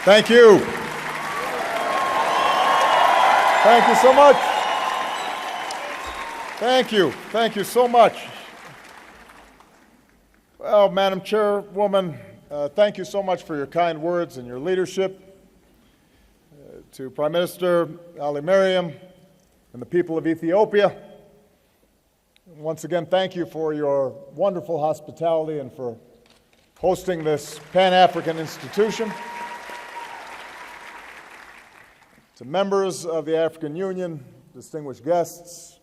Thank you. Thank you so much. Thank you. Thank you so much. Well, Madam Chairwoman, thank you so much for your kind words and your leadership. To Prime Minister Ali Mariam and the people of Ethiopia, once again, thank you for your wonderful hospitality and for hosting this Pan-African institution. To members of the African Union, distinguished guests,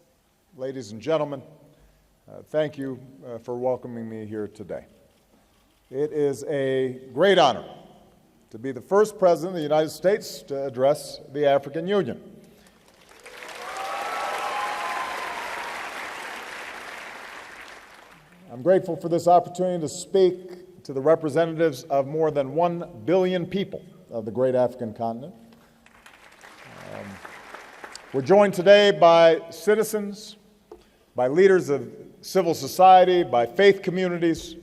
ladies and gentlemen, thank you for welcoming me here today. It is a great honor to be the first President of the United States to address the African Union. I'm grateful for this opportunity to speak to the representatives of more than 1 billion people of the great African continent. We're joined today by citizens, by leaders of civil society, by faith communities,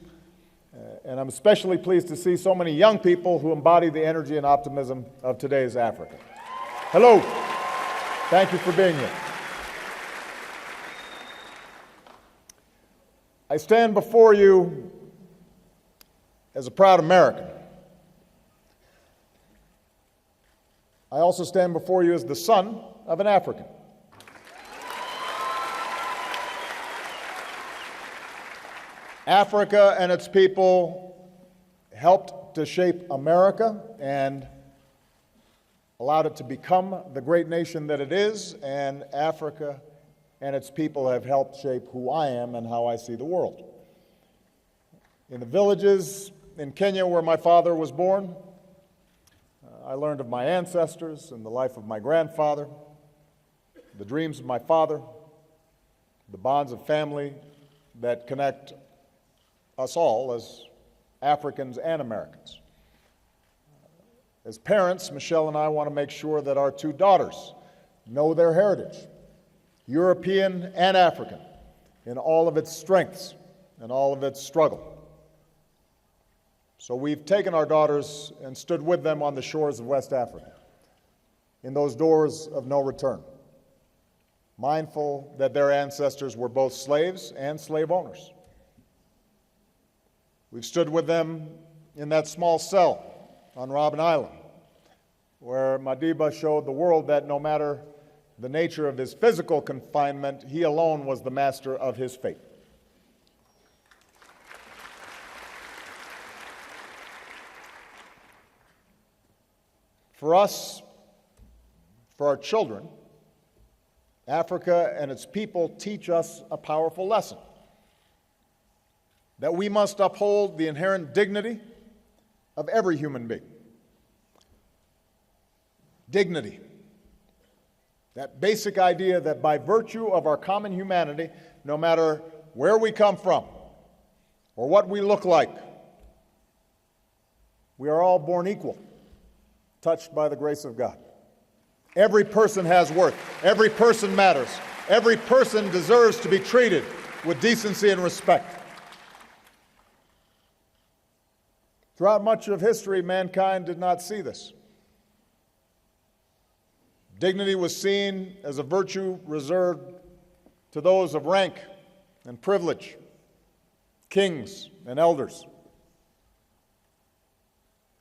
and I'm especially pleased to see so many young people who embody the energy and optimism of today's Africa. Hello. Thank you for being here. I stand before you as a proud American. I also stand before you as the son of an African. Africa and its people helped to shape America and allowed it to become the great nation that it is, and Africa and its people have helped shape who I am and how I see the world. In the villages in Kenya where my father was born, I learned of my ancestors and the life of my grandfather, the dreams of my father, the bonds of family that connect us all as Africans and Americans. As parents, Michelle and I want to make sure that our two daughters know their heritage, European and African, in all of its strengths and all of its struggle. So we've taken our daughters and stood with them on the shores of West Africa, in those doors of no return, mindful that their ancestors were both slaves and slave owners. We've stood with them in that small cell on Robben Island, where Madiba showed the world that no matter the nature of his physical confinement, he alone was the master of his fate. For us, for our children, Africa and its people teach us a powerful lesson: that we must uphold the inherent dignity of every human being. Dignity. That basic idea that by virtue of our common humanity, no matter where we come from or what we look like, we are all born equal, touched by the grace of God. Every person has worth. Every person matters. Every person deserves to be treated with decency and respect. Throughout much of history, mankind did not see this. Dignity was seen as a virtue reserved to those of rank and privilege, kings and elders.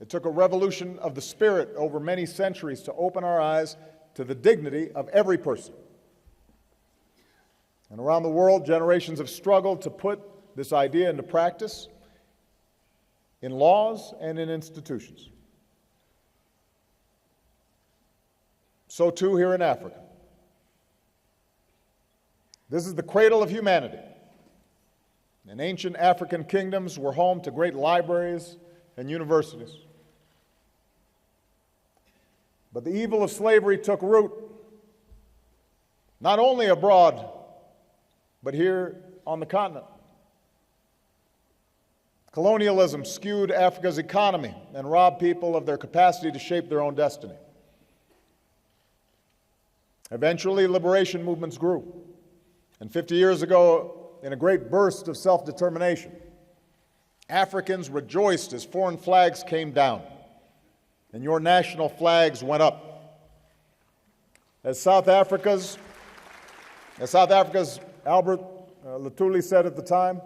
It took a revolution of the spirit over many centuries to open our eyes to the dignity of every person. And around the world, generations have struggled to put this idea into practice in laws and in institutions. So too here in Africa. This is the cradle of humanity. And ancient African kingdoms were home to great libraries and universities. But the evil of slavery took root, not only abroad, but here on the continent. Colonialism skewed Africa's economy and robbed people of their capacity to shape their own destiny. Eventually, liberation movements grew. And 50 years ago, in a great burst of self-determination, Africans rejoiced as foreign flags came down. and your national flags went up. As South Africa's Albert Lutuli said at the time,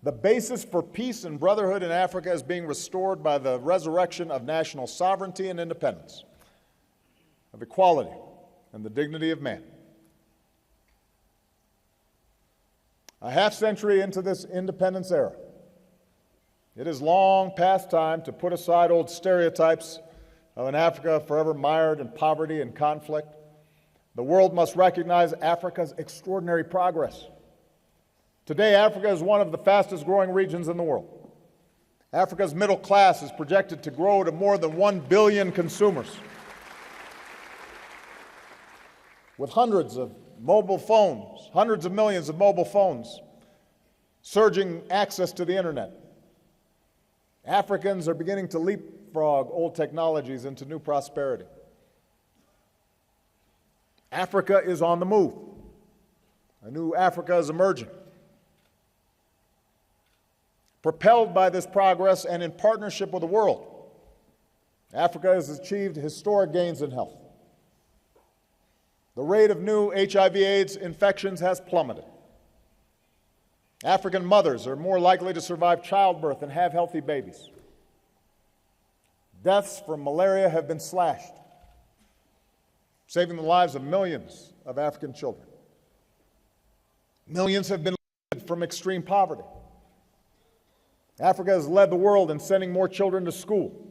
the basis for peace and brotherhood in Africa is being restored by the resurrection of national sovereignty and independence, of equality and the dignity of man. A half-century into this independence era, it is long past time to put aside old stereotypes of an Africa forever mired in poverty and conflict. The world must recognize Africa's extraordinary progress. Today, Africa is one of the fastest-growing regions in the world. Africa's middle class is projected to grow to more than 1 billion consumers, with hundreds of millions of mobile phones, surging access to the internet. Africans are beginning to leapfrog old technologies into new prosperity. Africa is on the move. A new Africa is emerging. Propelled by this progress and in partnership with the world, Africa has achieved historic gains in health. The rate of new HIV/AIDS infections has plummeted. African mothers are more likely to survive childbirth and have healthy babies. Deaths from malaria have been slashed, saving the lives of millions of African children. Millions have been lifted from extreme poverty. Africa has led the world in sending more children to school.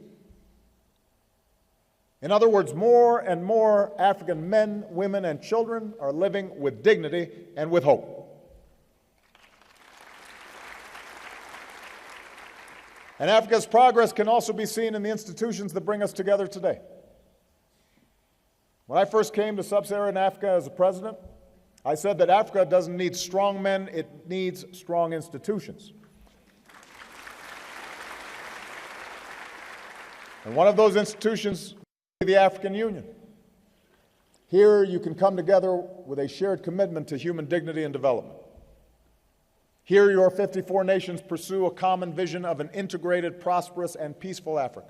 In other words, more and more African men, women, and children are living with dignity and with hope. And Africa's progress can also be seen in the institutions that bring us together today. When I first came to sub-Saharan Africa as a president, I said that Africa doesn't need strong men, it needs strong institutions. And one of those institutions is the African Union. Here you can come together with a shared commitment to human dignity and development. Here your 54 nations pursue a common vision of an integrated, prosperous, and peaceful Africa.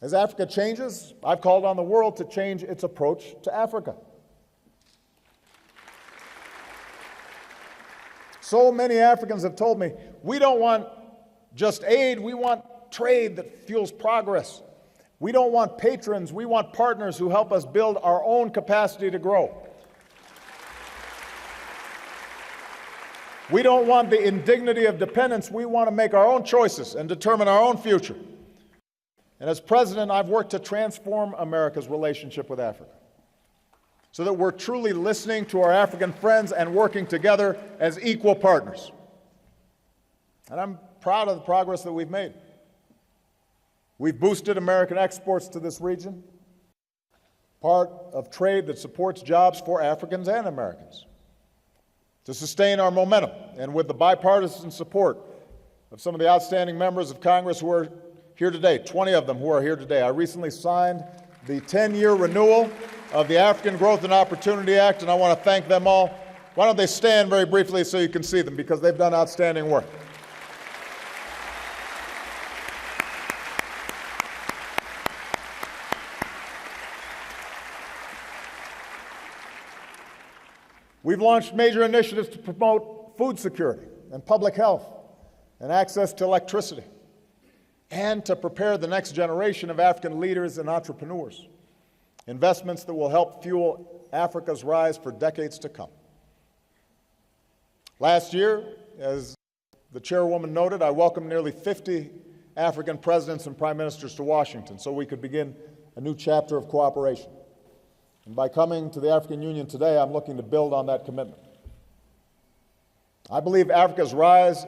As Africa changes, I've called on the world to change its approach to Africa. So many Africans have told me, we don't want just aid, we want trade that fuels progress. We don't want patrons, we want partners who help us build our own capacity to grow. We don't want the indignity of dependence, we want to make our own choices and determine our own future. And as president, I've worked to transform America's relationship with Africa so that we're truly listening to our African friends and working together as equal partners. And I'm proud of the progress that we've made. We've boosted American exports to this region, part of trade that supports jobs for Africans and Americans. To sustain our momentum, and with the bipartisan support of some of the outstanding members of Congress who are here today, 20 of them who are here today, I recently signed the 10-year renewal of the African Growth and Opportunity Act, and I want to thank them all. Why don't they stand very briefly so you can see them, because they've done outstanding work. We've launched major initiatives to promote food security and public health and access to electricity, and to prepare the next generation of African leaders and entrepreneurs, investments that will help fuel Africa's rise for decades to come. Last year, as the chairwoman noted, I welcomed nearly 50 African presidents and prime ministers to Washington so we could begin a new chapter of cooperation. And by coming to the African Union today, I'm looking to build on that commitment. I believe Africa's rise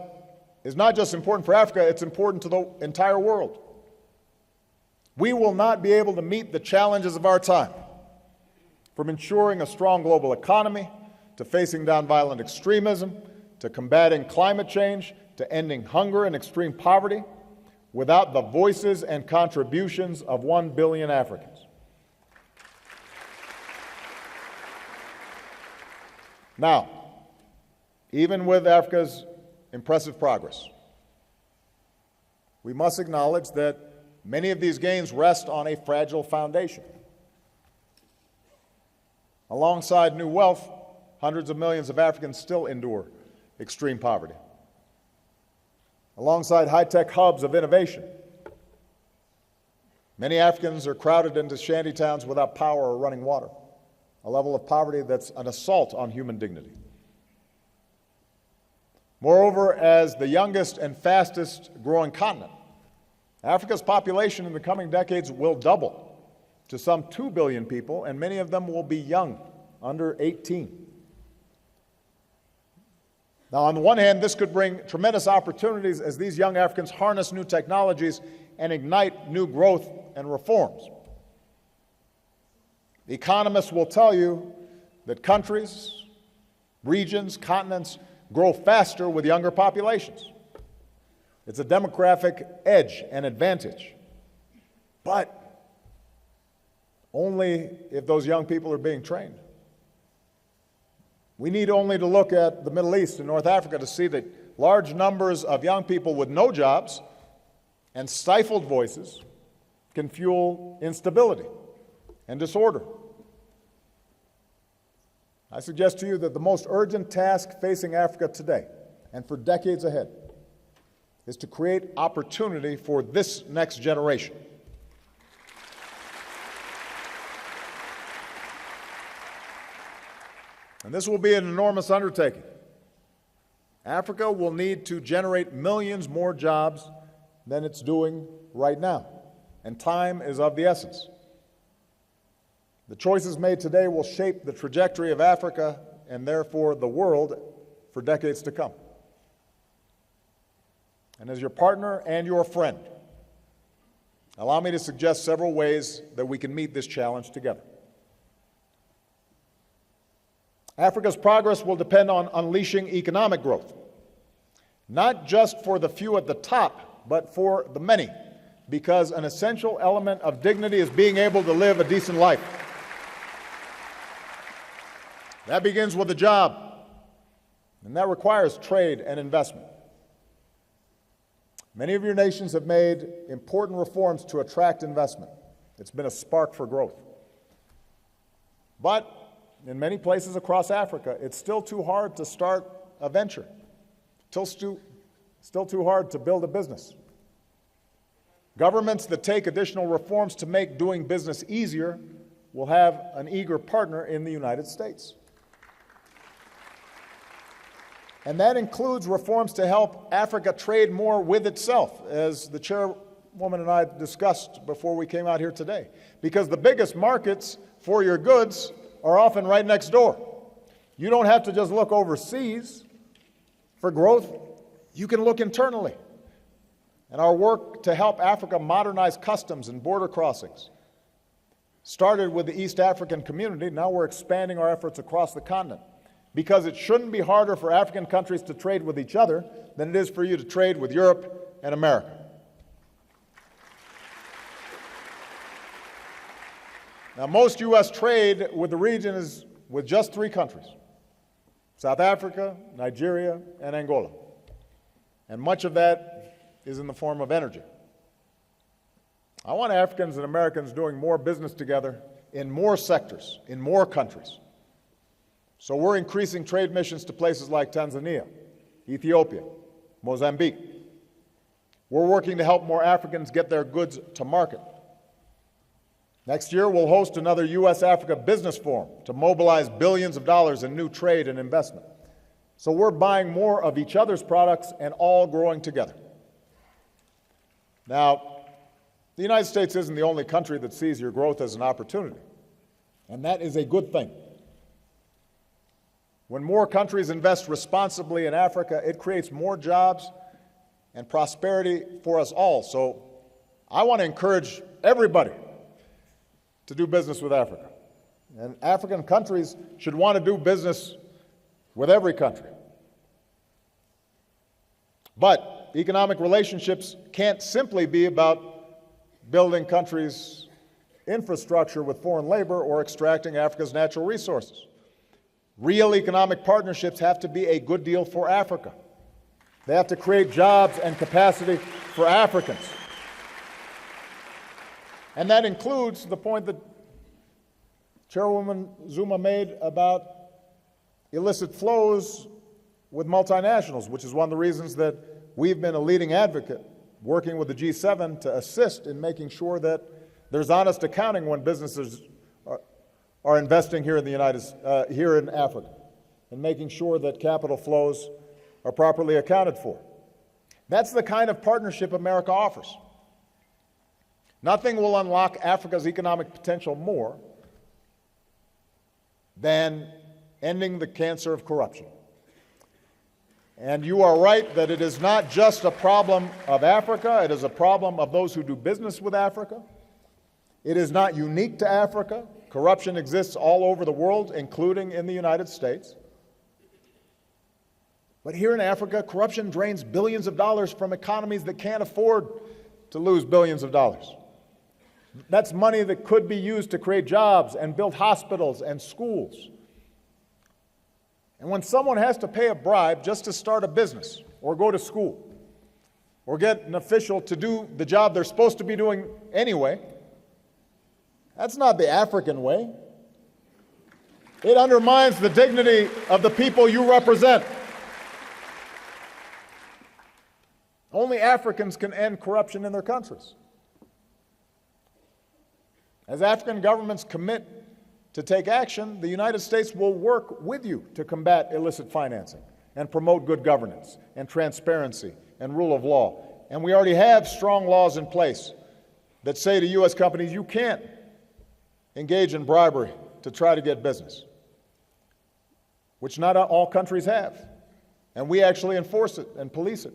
is not just important for Africa, it's important to the entire world. We will not be able to meet the challenges of our time, from ensuring a strong global economy, to facing down violent extremism, to combating climate change, to ending hunger and extreme poverty, without the voices and contributions of 1 billion Africans. Now, even with Africa's impressive progress, we must acknowledge that many of these gains rest on a fragile foundation. Alongside new wealth, hundreds of millions of Africans still endure extreme poverty. Alongside high-tech hubs of innovation, many Africans are crowded into shanty towns without power or running water, a level of poverty that's an assault on human dignity. Moreover, as the youngest and fastest growing continent, Africa's population in the coming decades will double to some 2 billion people, and many of them will be young, under 18. Now, on the one hand, this could bring tremendous opportunities as these young Africans harness new technologies and ignite new growth and reforms. Economists will tell you that countries, regions, continents grow faster with younger populations. It's a demographic edge and advantage, but only if those young people are being trained. We need only to look at the Middle East and North Africa to see that large numbers of young people with no jobs and stifled voices can fuel instability and disorder. I suggest to you that the most urgent task facing Africa today and for decades ahead is to create opportunity for this next generation. And this will be an enormous undertaking. Africa will need to generate millions more jobs than it's doing right now, and time is of the essence. The choices made today will shape the trajectory of Africa and therefore the world for decades to come. And as your partner and your friend, allow me to suggest several ways that we can meet this challenge together. Africa's progress will depend on unleashing economic growth, not just for the few at the top, but for the many, because an essential element of dignity is being able to live a decent life. That begins with a job, and that requires trade and investment. Many of your nations have made important reforms to attract investment. It's been a spark for growth. But in many places across Africa, it's still too hard to start a venture, still too hard to build a business. Governments that take additional reforms to make doing business easier will have an eager partner in the United States. And that includes reforms to help Africa trade more with itself, as the chairwoman and I discussed before we came out here today. Because the biggest markets for your goods are often right next door. You don't have to just look overseas for growth. You can look internally. And our work to help Africa modernize customs and border crossings started with the East African community. Now we're expanding our efforts across the continent, because it shouldn't be harder for African countries to trade with each other than it is for you to trade with Europe and America. Now, most U.S. trade with the region is with just 3 countries: South Africa, Nigeria, and Angola. And much of that is in the form of energy. I want Africans and Americans doing more business together in more sectors, in more countries. So we're increasing trade missions to places like Tanzania, Ethiopia, Mozambique. We're working to help more Africans get their goods to market. Next year, we'll host another U.S.-Africa Business Forum to mobilize billions of dollars in new trade and investment. So we're buying more of each other's products and all growing together. Now, the United States isn't the only country that sees your growth as an opportunity, and that is a good thing. When more countries invest responsibly in Africa, it creates more jobs and prosperity for us all. So I want to encourage everybody to do business with Africa. And African countries should want to do business with every country. But economic relationships can't simply be about building countries' infrastructure with foreign labor or extracting Africa's natural resources. Real economic partnerships have to be a good deal for Africa. They have to create jobs and capacity for Africans. And that includes the point that Chairwoman Zuma made about illicit flows with multinationals, which is one of the reasons that we've been a leading advocate working with the G7 to assist in making sure that there's honest accounting when businesses are investing here in here in Africa, and making sure that capital flows are properly accounted for. That's the kind of partnership America offers. Nothing will unlock Africa's economic potential more than ending the cancer of corruption. And you are right that it is not just a problem of Africa, it is a problem of those who do business with Africa. It is not unique to Africa. Corruption exists all over the world, including in the United States. But here in Africa, corruption drains billions of dollars from economies that can't afford to lose billions of dollars. That's money that could be used to create jobs and build hospitals and schools. And when someone has to pay a bribe just to start a business or go to school or get an official to do the job they're supposed to be doing anyway, that's not the African way. It undermines the dignity of the people you represent. Only Africans can end corruption in their countries. As African governments commit to take action, the United States will work with you to combat illicit financing and promote good governance and transparency and rule of law. And we already have strong laws in place that say to U.S. companies, you can't engage in bribery to try to get business, which not all countries have. And we actually enforce it and police it.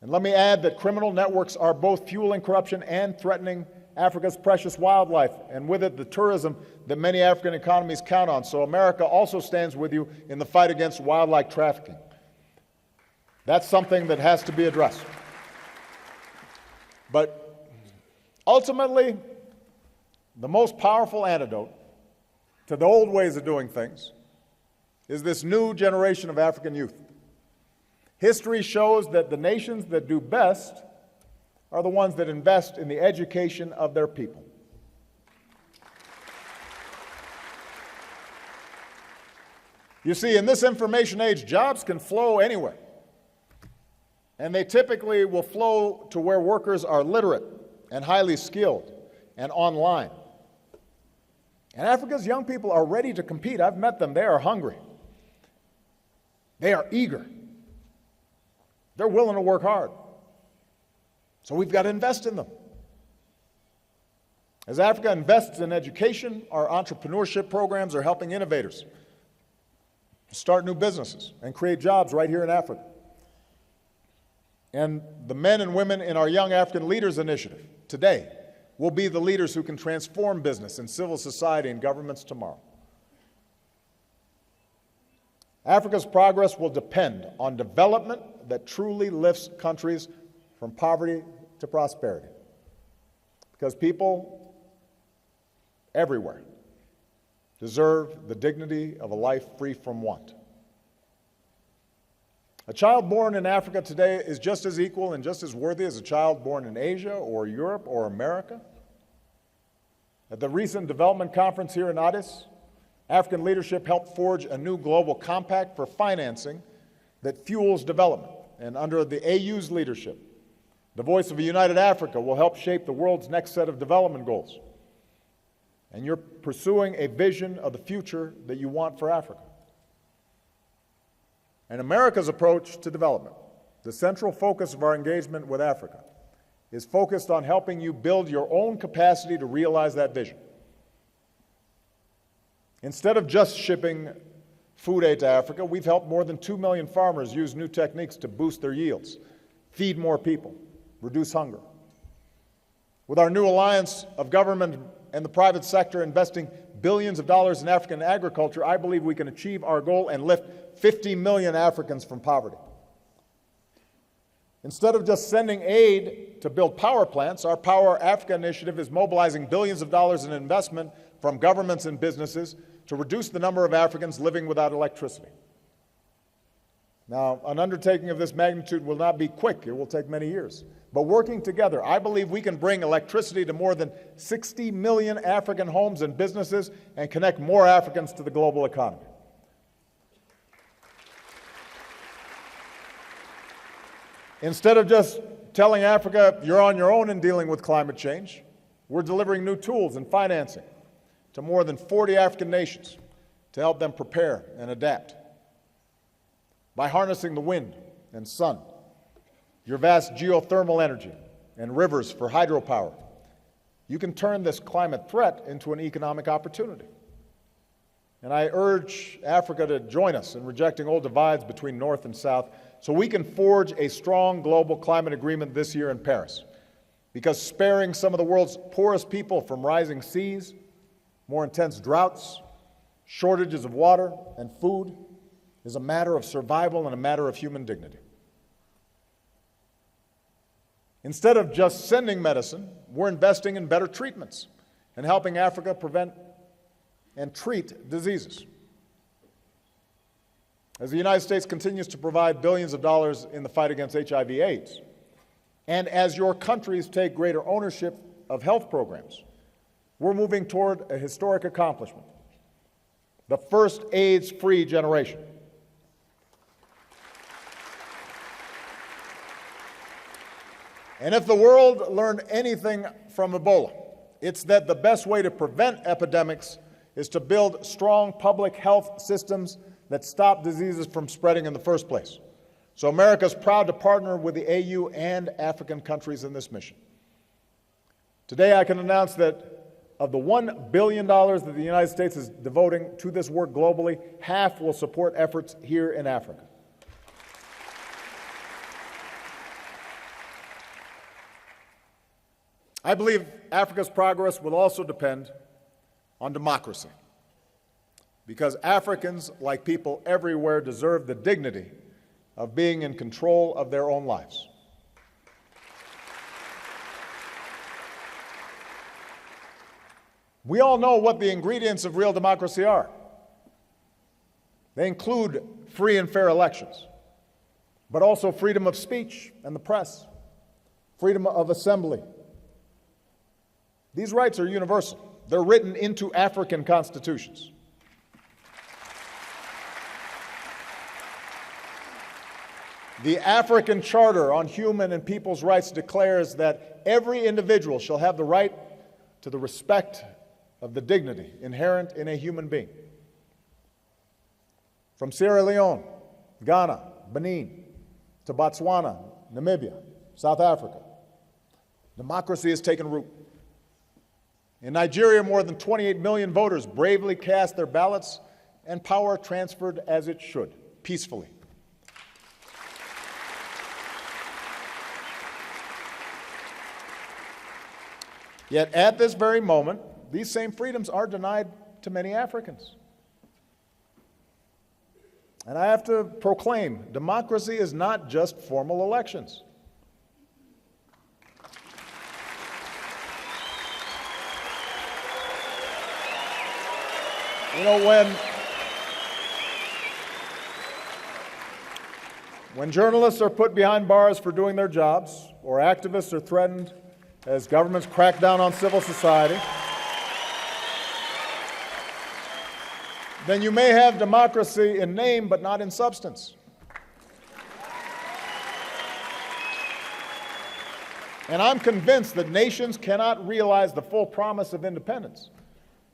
And let me add that criminal networks are both fueling corruption and threatening Africa's precious wildlife, and with it the tourism that many African economies count on. So America also stands with you in the fight against wildlife trafficking. That's something that has to be addressed. But ultimately, the most powerful antidote to the old ways of doing things is this new generation of African youth. History shows that the nations that do best are the ones that invest in the education of their people. You see, in this information age, jobs can flow anywhere. And they typically will flow to where workers are literate and highly skilled and online. And Africa's young people are ready to compete. I've met them. They are hungry. They are eager. They're willing to work hard. So we've got to invest in them. As Africa invests in education, our entrepreneurship programs are helping innovators start new businesses and create jobs right here in Africa. And the men and women in our Young African Leaders Initiative today will be the leaders who can transform business and civil society and governments tomorrow. Africa's progress will depend on development that truly lifts countries from poverty to prosperity. Because people everywhere deserve the dignity of a life free from want. A child born in Africa today is just as equal and just as worthy as a child born in Asia or Europe or America. At the recent development conference here in Addis, African leadership helped forge a new global compact for financing that fuels development. And under the AU's leadership, the Voice of a United Africa will help shape the world's next set of development goals. And you're pursuing a vision of the future that you want for Africa. And America's approach to development, the central focus of our engagement with Africa, is focused on helping you build your own capacity to realize that vision. Instead of just shipping food aid to Africa, we've helped more than 2 million farmers use new techniques to boost their yields, feed more people, reduce hunger. With our new alliance of government and the private sector investing billions of dollars in African agriculture, I believe we can achieve our goal and lift 50 million Africans from poverty. Instead of just sending aid to build power plants, our Power Africa initiative is mobilizing billions of dollars in investment from governments and businesses to reduce the number of Africans living without electricity. Now, an undertaking of this magnitude will not be quick. It will take many years. But working together, I believe we can bring electricity to more than 60 million African homes and businesses and connect more Africans to the global economy. Instead of just telling Africa, you're on your own in dealing with climate change, we're delivering new tools and financing to more than 40 African nations to help them prepare and adapt. By harnessing the wind and sun, your vast geothermal energy, and rivers for hydropower, you can turn this climate threat into an economic opportunity. And I urge Africa to join us in rejecting old divides between North and South so we can forge a strong global climate agreement this year in Paris. Because sparing some of the world's poorest people from rising seas, more intense droughts, shortages of water and food is a matter of survival and a matter of human dignity. Instead of just sending medicine, we're investing in better treatments and helping Africa prevent and treat diseases. As the United States continues to provide billions of dollars in the fight against HIV/AIDS, and as your countries take greater ownership of health programs, we're moving toward a historic accomplishment: the first AIDS-free generation. And if the world learned anything from Ebola, it's that the best way to prevent epidemics is to build strong public health systems that stop diseases from spreading in the first place. So America is proud to partner with the AU and African countries in this mission. Today I can announce that of the $1 billion that the United States is devoting to this work globally, half will support efforts here in Africa. I believe Africa's progress will also depend on democracy, because Africans, like people everywhere, deserve the dignity of being in control of their own lives. We all know what the ingredients of real democracy are. They include free and fair elections, but also freedom of speech and the press, freedom of assembly. These rights are universal. They're written into African constitutions. The African Charter on Human and People's Rights declares that every individual shall have the right to the respect of the dignity inherent in a human being. From Sierra Leone, Ghana, Benin, to Botswana, Namibia, South Africa, democracy has taken root. In Nigeria, more than 28 million voters bravely cast their ballots, and power transferred as it should, peacefully. Yet at this very moment, these same freedoms are denied to many Africans. And I have to proclaim, democracy is not just formal elections. You know, when journalists are put behind bars for doing their jobs, or activists are threatened as governments crack down on civil society, then you may have democracy in name but not in substance. And I'm convinced that nations cannot realize the full promise of independence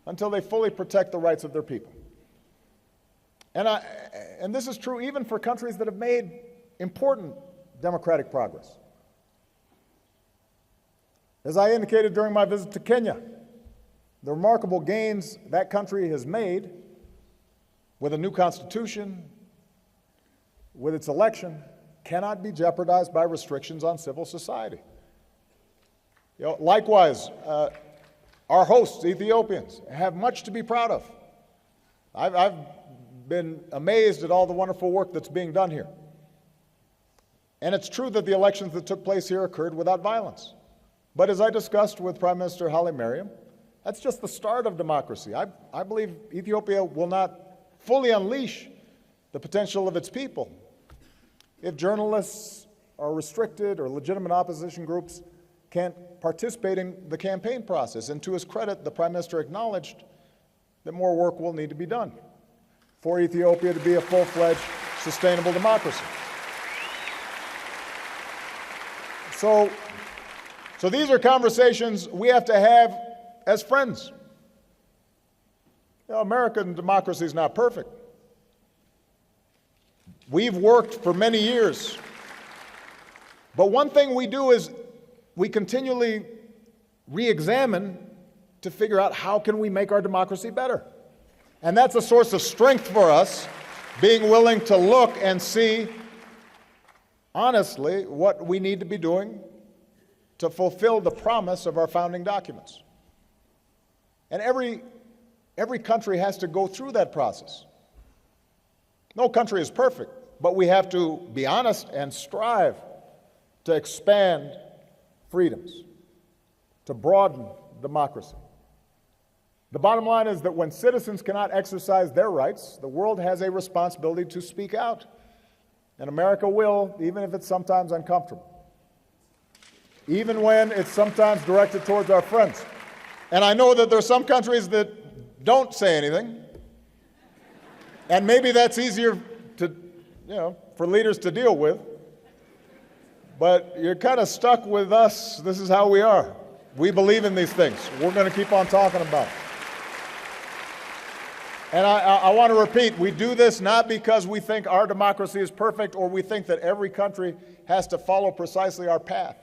until they fully protect the rights of their people. And this is true even for countries that have made important democratic progress. As I indicated during my visit to Kenya, the remarkable gains that country has made with a new constitution, with its election, cannot be jeopardized by restrictions on civil society. You know, likewise, our hosts, Ethiopians, have much to be proud of. I've been amazed at all the wonderful work that's being done here. And it's true that the elections that took place here occurred without violence. But as I discussed with Prime Minister Haile Mariam, that's just the start of democracy. I believe Ethiopia will not fully unleash the potential of its people if journalists are restricted or legitimate opposition groups can't participate in the campaign process. And to his credit, the Prime Minister acknowledged that more work will need to be done for Ethiopia to be a full-fledged, sustainable democracy. So these are conversations we have to have as friends. You know, American democracy is not perfect. We've worked for many years. But one thing we do is we continually re-examine to figure out how can we make our democracy better. And that's a source of strength for us, being willing to look and see, honestly, what we need to be doing to fulfill the promise of our founding documents. And every country has to go through that process. No country is perfect, but we have to be honest and strive to expand freedoms, to broaden democracy. The bottom line is that when citizens cannot exercise their rights, the world has a responsibility to speak out. And America will, even if it's sometimes uncomfortable. Even when it's sometimes directed towards our friends. And I know that there are some countries that don't say anything. And maybe that's easier to, for leaders to deal with. But you're kind of stuck with us. This is how we are. We believe in these things. We're going to keep on talking about it. And I want to repeat, we do this not because we think our democracy is perfect or we think that every country has to follow precisely our path.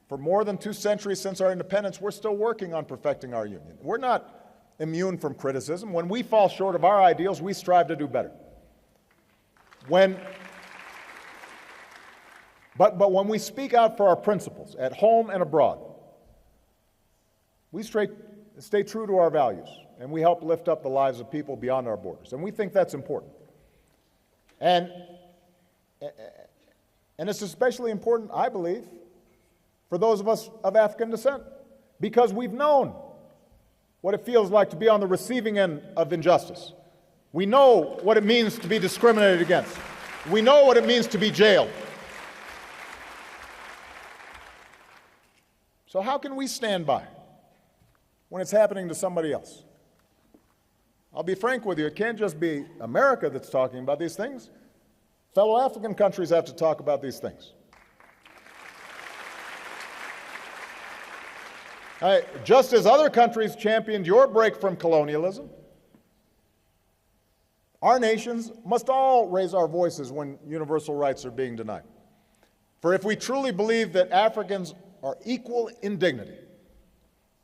For more than 2 centuries since our independence, we're still working on perfecting our union. We're not immune from criticism. When we fall short of our ideals, we strive to do better. But when we speak out for our principles, at home and abroad, we stay true to our values, and we help lift up the lives of people beyond our borders. And we think that's important. And it's especially important, I believe, for those of us of African descent, because we've known what it feels like to be on the receiving end of injustice. We know what it means to be discriminated against. We know what it means to be jailed. So how can we stand by when it's happening to somebody else? I'll be frank with you, it can't just be America that's talking about these things. Fellow African countries have to talk about these things. Just as other countries championed your break from colonialism, our nations must all raise our voices when universal rights are being denied. For if we truly believe that Africans are equal in dignity,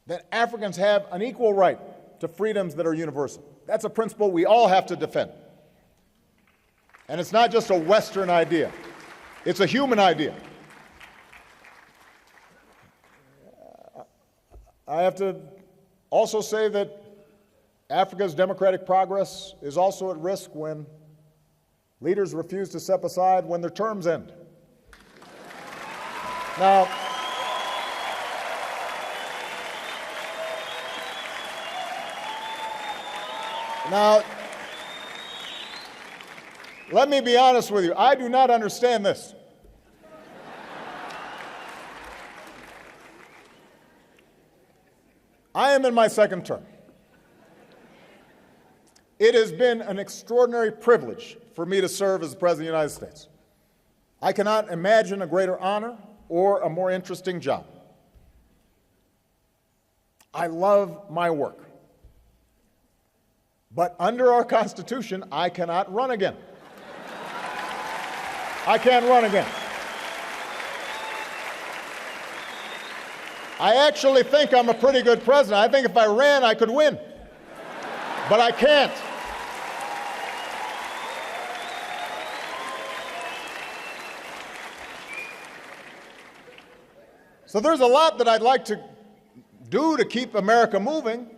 that Africans have an equal right to freedoms that are universal, that's a principle we all have to defend. And it's not just a Western idea, it's a human idea. I have to also say that Africa's democratic progress is also at risk when leaders refuse to step aside when their terms end. Now, let me be honest with you. I do not understand this. I am in my second term. It has been an extraordinary privilege for me to serve as the President of the United States. I cannot imagine a greater honor or a more interesting job. I love my work. But under our Constitution, I cannot run again. I can't run again. I actually think I'm a pretty good president. I think if I ran, I could win. But I can't. So there's a lot that I'd like to do to keep America moving,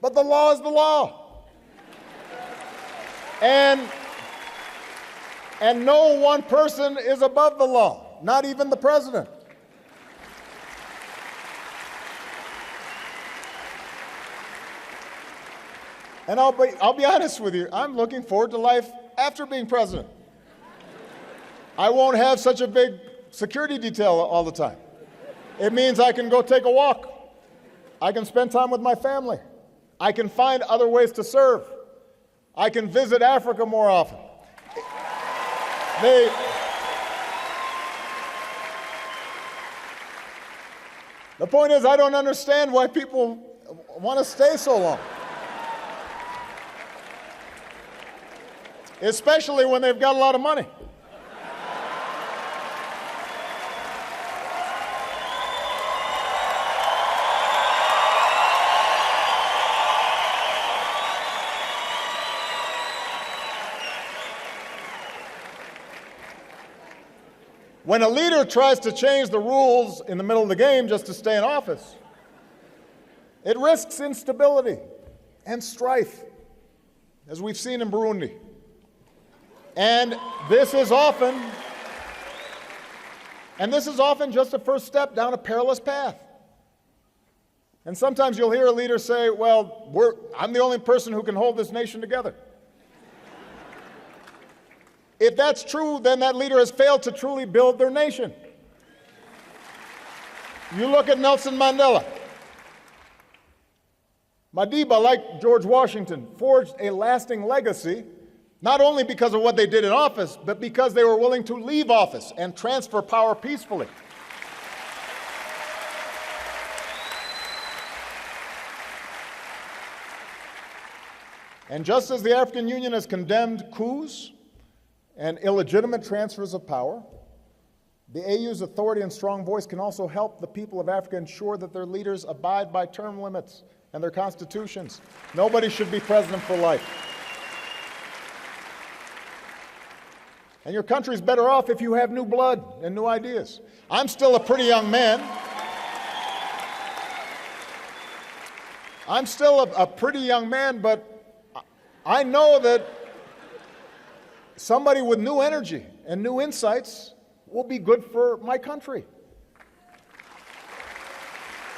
but the law is the law. And no one person is above the law, not even the president. And I'll be honest with you, I'm looking forward to life after being president. I won't have such a big security detail all the time. It means I can go take a walk. I can spend time with my family. I can find other ways to serve. I can visit Africa more often. The point is, I don't understand why people want to stay so long. Especially when they've got a lot of money. When a leader tries to change the rules in the middle of the game just to stay in office, it risks instability and strife, as we've seen in Burundi. And this is often just a first step down a perilous path. And sometimes you'll hear a leader say, well, I'm the only person who can hold this nation together. If that's true, then that leader has failed to truly build their nation. You look at Nelson Mandela. Madiba, like George Washington, forged a lasting legacy, not only because of what they did in office, but because they were willing to leave office and transfer power peacefully. And just as the African Union has condemned coups and illegitimate transfers of power, the AU's authority and strong voice can also help the people of Africa ensure that their leaders abide by term limits and their constitutions. Nobody should be president for life. And your country's better off if you have new blood and new ideas. I'm still a pretty young man. But I know that somebody with new energy and new insights will be good for my country.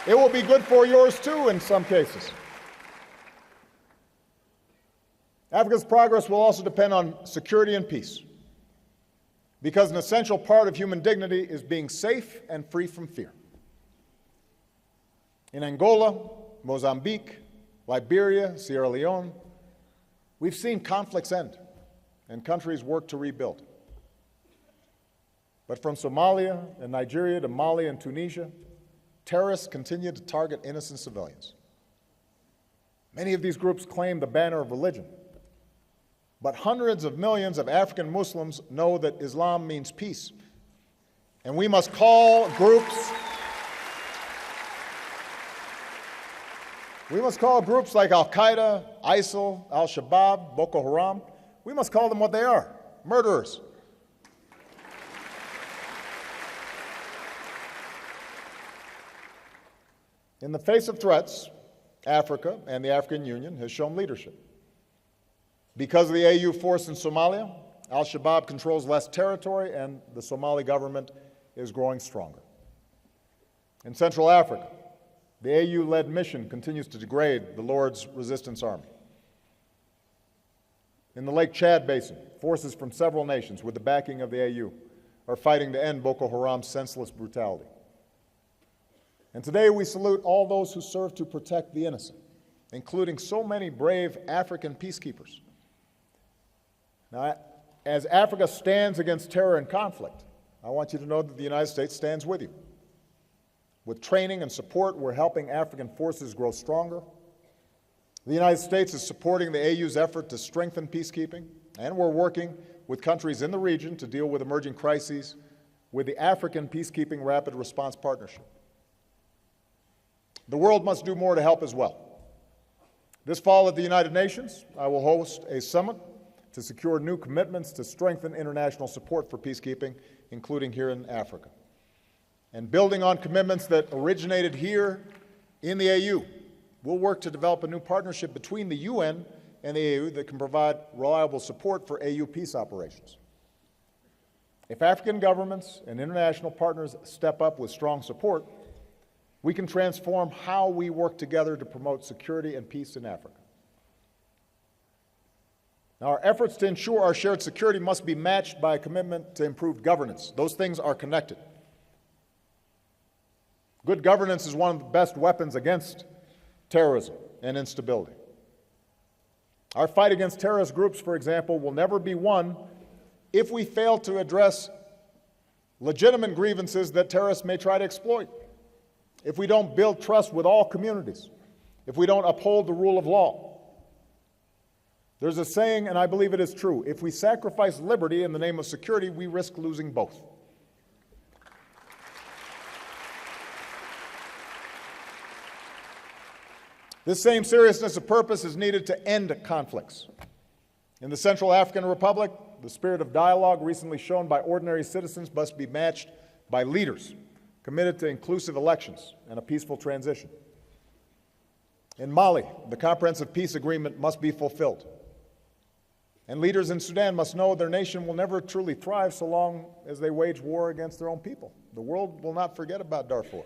It will be good for yours too in some cases. Africa's progress will also depend on security and peace, because an essential part of human dignity is being safe and free from fear. In Angola, Mozambique, Liberia, Sierra Leone, we've seen conflicts end and countries work to rebuild. But from Somalia and Nigeria to Mali and Tunisia, terrorists continue to target innocent civilians. Many of these groups claim the banner of religion, but hundreds of millions of African Muslims know that Islam means peace. And we must call groups like Al-Qaeda, ISIL, Al-Shabaab, Boko Haram, we must call them what they are, murderers. In the face of threats, Africa and the African Union has shown leadership. Because of the AU force in Somalia, Al-Shabaab controls less territory and the Somali government is growing stronger. In Central Africa, the AU-led mission continues to degrade the Lord's Resistance Army. In the Lake Chad Basin, forces from several nations with the backing of the AU are fighting to end Boko Haram's senseless brutality. And today we salute all those who serve to protect the innocent, including so many brave African peacekeepers. Now, as Africa stands against terror and conflict, I want you to know that the United States stands with you. With training and support, we're helping African forces grow stronger. The United States is supporting the AU's effort to strengthen peacekeeping, and we're working with countries in the region to deal with emerging crises with the African Peacekeeping Rapid Response Partnership. The world must do more to help as well. This fall at the United Nations, I will host a summit to secure new commitments to strengthen international support for peacekeeping, including here in Africa. And building on commitments that originated here in the AU, we'll work to develop a new partnership between the UN and the AU that can provide reliable support for AU peace operations. If African governments and international partners step up with strong support, we can transform how we work together to promote security and peace in Africa. Now, our efforts to ensure our shared security must be matched by a commitment to improved governance. Those things are connected. Good governance is one of the best weapons against terrorism and instability. Our fight against terrorist groups, for example, will never be won if we fail to address legitimate grievances that terrorists may try to exploit, if we don't build trust with all communities, if we don't uphold the rule of law. There's a saying, and I believe it is true: if we sacrifice liberty in the name of security, we risk losing both. This same seriousness of purpose is needed to end conflicts. In the Central African Republic, the spirit of dialogue recently shown by ordinary citizens must be matched by leaders committed to inclusive elections and a peaceful transition. In Mali, the comprehensive peace agreement must be fulfilled. And leaders in Sudan must know their nation will never truly thrive so long as they wage war against their own people. The world will not forget about Darfur.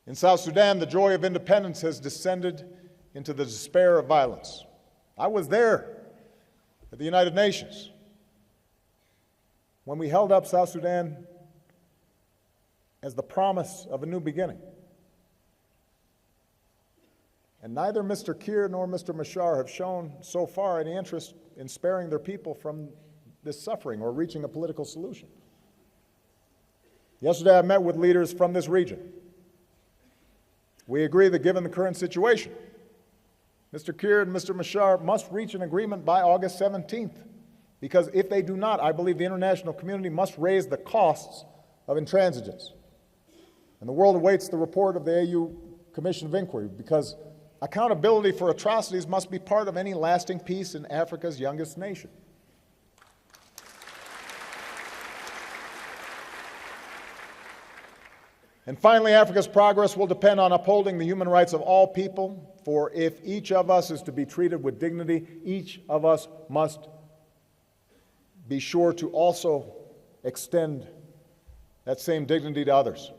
In South Sudan, the joy of independence has descended into the despair of violence. I was there at the United Nations when we held up South Sudan as the promise of a new beginning. And neither Mr. Kiir nor Mr. Machar have shown so far any interest in sparing their people from this suffering or reaching a political solution. Yesterday, I met with leaders from this region. We agree that given the current situation, Mr. Kiir and Mr. Machar must reach an agreement by August 17th, because if they do not, I believe the international community must raise the costs of intransigence. And the world awaits the report of the AU Commission of Inquiry, because accountability for atrocities must be part of any lasting peace in Africa's youngest nation. And finally, Africa's progress will depend on upholding the human rights of all people, for if each of us is to be treated with dignity, each of us must be sure to also extend that same dignity to others.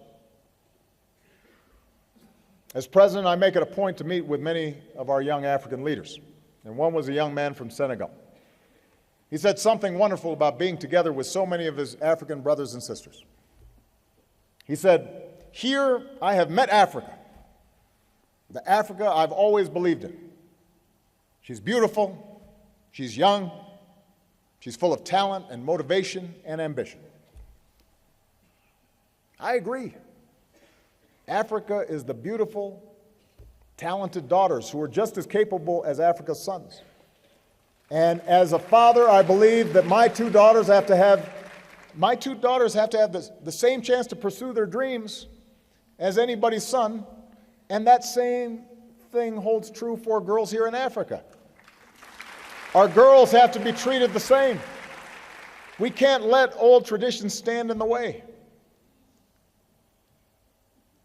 As president, I make it a point to meet with many of our young African leaders, and one was a young man from Senegal. He said something wonderful about being together with so many of his African brothers and sisters. He said, "Here I have met Africa, the Africa I've always believed in. She's beautiful, she's young, she's full of talent and motivation and ambition." I agree. Africa is the beautiful, talented daughters who are just as capable as Africa's sons. And as a father, I believe that my two daughters have to have the same chance to pursue their dreams as anybody's son, and that same thing holds true for girls here in Africa. Our girls have to be treated the same. We can't let old traditions stand in the way.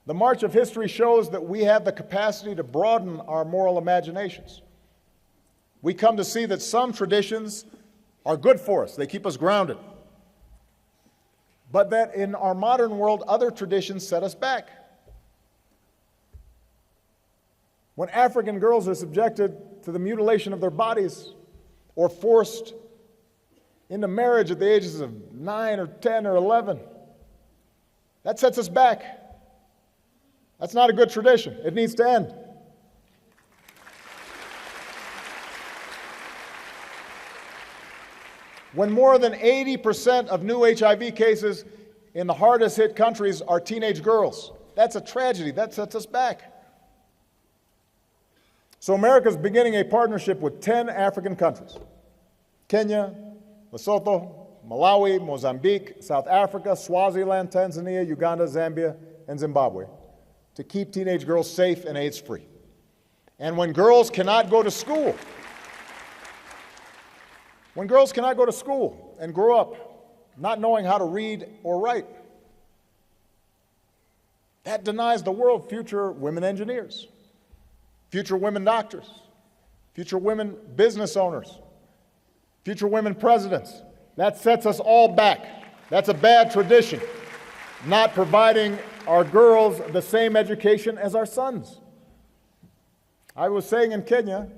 The march of history shows that we have the capacity to broaden our moral imaginations. We come to see that some traditions are good for us. They keep us grounded. But that in our modern world, other traditions set us back. When African girls are subjected to the mutilation of their bodies or forced into marriage at the ages of 9 or 10 or 11, that sets us back. That's not a good tradition. It needs to end. When more than 80% of new HIV cases in the hardest hit countries are teenage girls, that's a tragedy. That sets us back. So America's beginning a partnership with 10 African countries: Kenya, Lesotho, Malawi, Mozambique, South Africa, Swaziland, Tanzania, Uganda, Zambia, and Zimbabwe, to keep teenage girls safe and AIDS-free. And when girls cannot go to school and grow up not knowing how to read or write, that denies the world future women engineers, future women doctors, future women business owners, future women presidents. That sets us all back. That's a bad tradition, not providing our girls the same education as our sons. I was saying in Kenya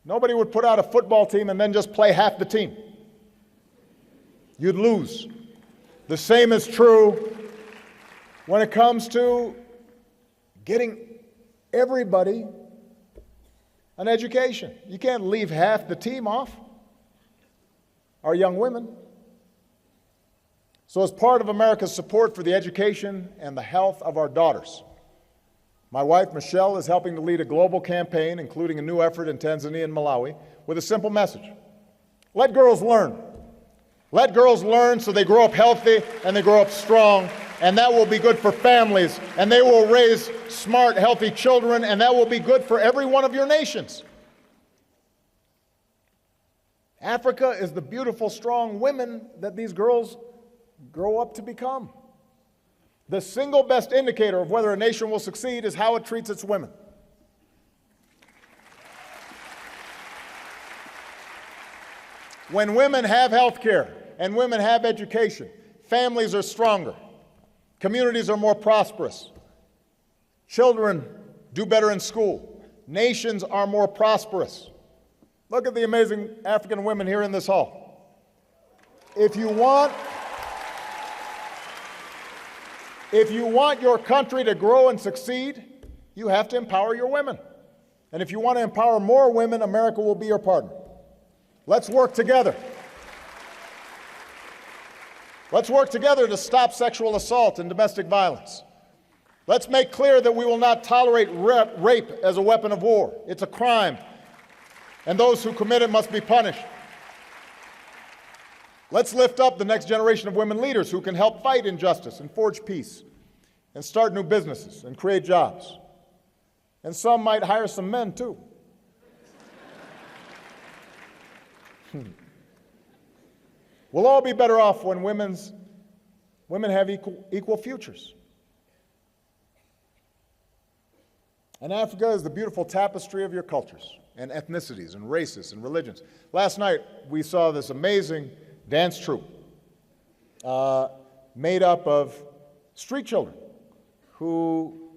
Nobody would put out a football team and then just play half the team. You'd lose. The same is true when it comes to getting everybody an education. You can't leave half the team off, our young women. So as part of America's support for the education and the health of our daughters, my wife, Michelle, is helping to lead a global campaign, including a new effort in Tanzania and Malawi, with a simple message. Let girls learn. Let girls learn so they grow up healthy and they grow up strong, and that will be good for families, and they will raise smart, healthy children, and that will be good for every one of your nations. Africa is the beautiful, strong women that these girls grow up to become. The single best indicator of whether a nation will succeed is how it treats its women. When women have health care and women have education, families are stronger, communities are more prosperous, children do better in school, nations are more prosperous. Look at the amazing African women here in this hall. If you want your country to grow and succeed, you have to empower your women. And if you want to empower more women, America will be your partner. Let's work together. Let's work together to stop sexual assault and domestic violence. Let's make clear that we will not tolerate rape as a weapon of war. It's a crime, and those who commit it must be punished. Let's lift up the next generation of women leaders who can help fight injustice and forge peace and start new businesses and create jobs. And some might hire some men, too. We'll all be better off when women have equal futures. And Africa is the beautiful tapestry of your cultures and ethnicities and races and religions. Last night, we saw this amazing dance troupe made up of street children who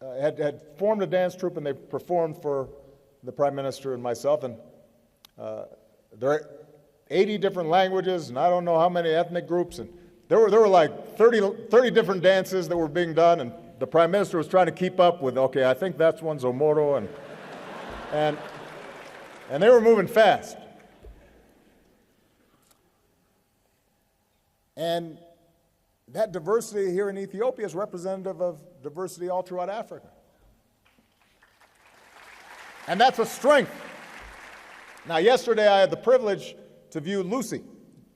had formed a dance troupe, and they performed for the Prime Minister and myself. And there are 80 different languages, and I don't know how many ethnic groups. And there were like 30 different dances that were being done, and the Prime Minister was trying to keep up with, okay, I think that's one Zomoro, and they were moving fast. And that diversity here in Ethiopia is representative of diversity all throughout Africa. And that's a strength. Now, yesterday I had the privilege to view Lucy.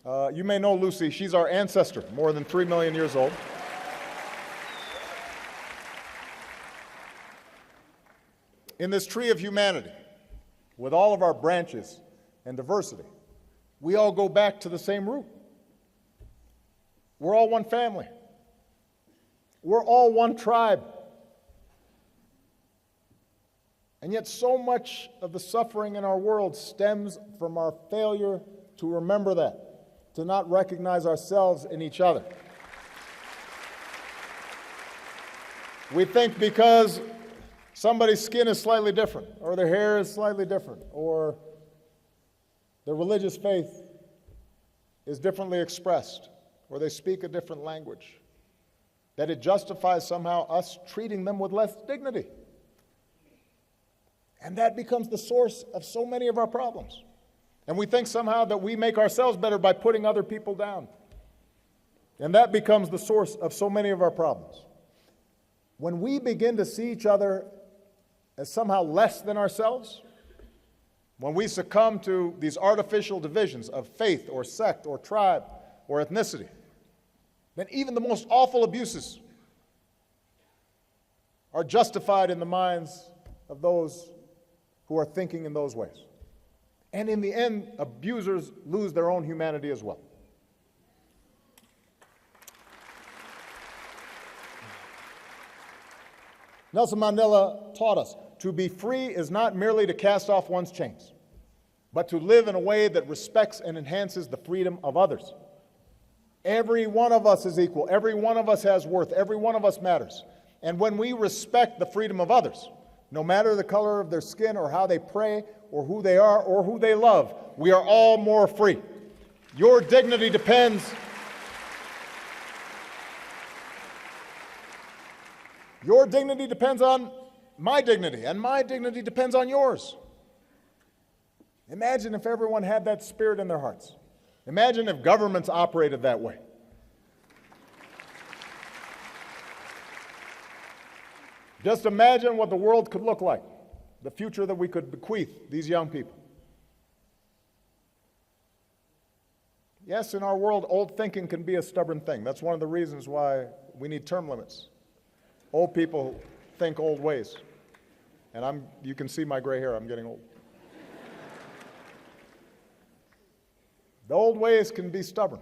You may know Lucy. She's our ancestor, more than 3 million years old. In this tree of humanity, with all of our branches and diversity, we all go back to the same root. We're all one family. We're all one tribe. And yet so much of the suffering in our world stems from our failure to remember that, to not recognize ourselves in each other. We think because somebody's skin is slightly different, or their hair is slightly different, or their religious faith is differently expressed, or they speak a different language, that it justifies somehow us treating them with less dignity. And that becomes the source of so many of our problems. And we think somehow that we make ourselves better by putting other people down. And that becomes the source of so many of our problems. When we begin to see each other as somehow less than ourselves, when we succumb to these artificial divisions of faith or sect or tribe or ethnicity, then even the most awful abuses are justified in the minds of those who are thinking in those ways. And in the end, abusers lose their own humanity as well. Nelson Mandela taught us to be free is not merely to cast off one's chains, but to live in a way that respects and enhances the freedom of others. Every one of us is equal. Every one of us has worth. Every one of us matters. And when we respect the freedom of others, no matter the color of their skin or how they pray or who they are or who they love. We are all more free. Your dignity depends on my dignity, and my dignity depends on yours. Imagine if everyone had that spirit in their hearts. Imagine if governments operated that way. Just imagine what the world could look like, the future that we could bequeath these young people. Yes, in our world, old thinking can be a stubborn thing. That's one of the reasons why we need term limits. Old people think old ways. And you can see my gray hair, I'm getting old. The old ways can be stubborn,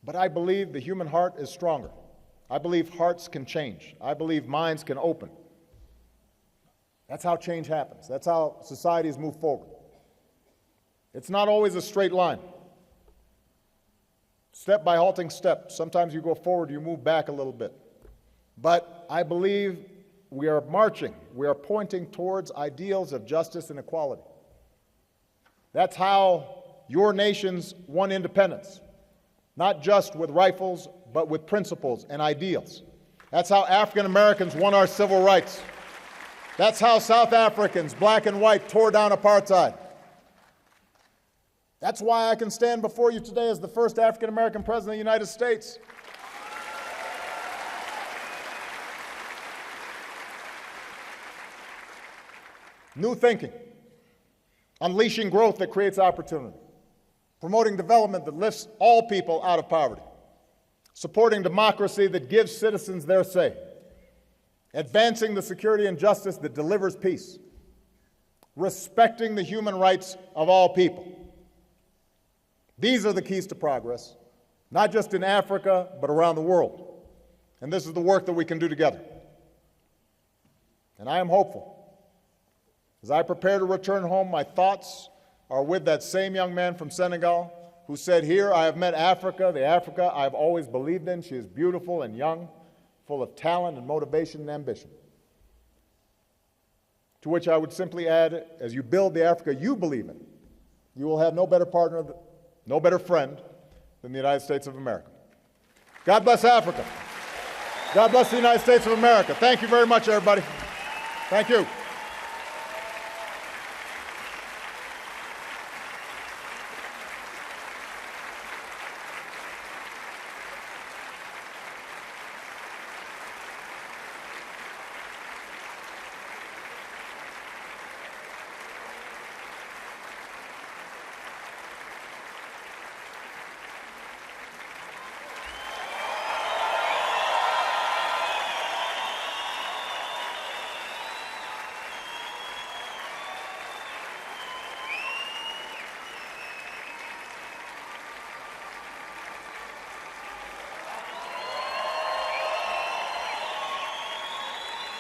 but I believe the human heart is stronger. I believe hearts can change. I believe minds can open. That's how change happens. That's how societies move forward. It's not always a straight line. Step by halting step. Sometimes you go forward, you move back a little bit. But I believe we are marching, we are pointing towards ideals of justice and equality. That's how your nations won independence, not just with rifles, but with principles and ideals. That's how African Americans won our civil rights. That's how South Africans, black and white, tore down apartheid. That's why I can stand before you today as the first African American president of the United States. New thinking, unleashing growth that creates opportunity, promoting development that lifts all people out of poverty, supporting democracy that gives citizens their say, advancing the security and justice that delivers peace, respecting the human rights of all people. These are the keys to progress, not just in Africa, but around the world. And this is the work that we can do together. And I am hopeful. As I prepare to return home, my thoughts are with that same young man from Senegal who said, "Here I have met Africa, the Africa I've always believed in. She is beautiful and young, full of talent and motivation and ambition." To which I would simply add, as you build the Africa you believe in, you will have no better partner, no better friend than the United States of America. God bless Africa. God bless the United States of America. Thank you very much, everybody. Thank you.